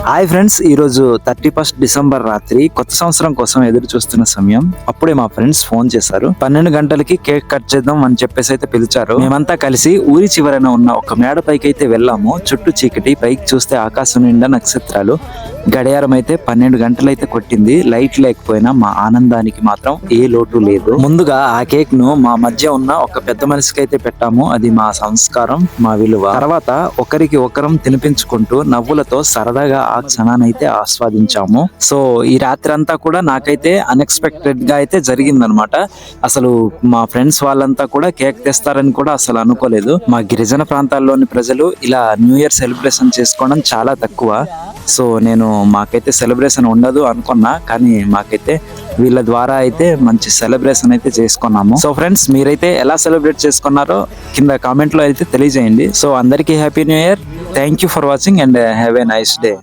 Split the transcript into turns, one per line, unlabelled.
Hi friends, ఈ రోజు 31 December రాత్రి కొత్త సంవత్సరం కోసం ఎదురు చూస్తున్న సమయం. అప్పుడే మా ఫ్రెండ్స్ ఫోన్ చేశారు. 12 గంటలకి కేక్ కట్ చేద్దాం అని చెప్పేసి అయితే పిలిచారు. మేమంతా కలిసి ఊరి చివరన ఉన్న ఒక మేడ పైకి అయితే వెళ్ళాము. చుట్టూ చీకటి, పైకి చూస్తే ఆకాశం నిండా నక్షత్రాలు. గడియారం అయితే 12 గంటలైతే కొట్టింది. లైట్ లేకపోయినా మా ఆనందానికి మాత్రం ఏ లోటు లేదు. ముందుగా ఆ కేక్ ను మా మధ్య ఉన్న ఒక పెద్ద మనిషికి అయితే పెట్టాము. అది మా సంస్కారం, మా విలువ. తర్వాత ఒకరికి ఒకరం తినిపించుకుంటూ నవ్వులతో సరదాగా ఆ క్షణాన్ని అయితే ఆస్వాదించాము. సో ఈ రాత్రి అంతా కూడా నాకైతే అన్ఎక్స్పెక్టెడ్ గా అయితే జరిగిందనమాట. అసలు మా ఫ్రెండ్స్ వాళ్ళంతా కూడా కేక్ తెస్తారని కూడా అసలు అనుకోలేదు. మా గిరిజన ప్రాంతాల్లోని ప్రజలు ఇలా న్యూ ఇయర్ సెలబ్రేషన్ చేసుకోవడం చాలా తక్కువ. సో నేను మాకైతే సెలబ్రేషన్ ఉండదు అనుకున్నా, కానీ మాకైతే వీళ్ళ ద్వారా అయితే మంచి సెలబ్రేషన్ అయితే చేసుకున్నాము. సో ఫ్రెండ్స్, మీరైతే ఎలా సెలబ్రేట్ చేసుకున్నారో కింద కామెంట్ లో అయితే తెలియజేయండి. సో అందరికీ happy new year. Thank you for watching and have a nice day.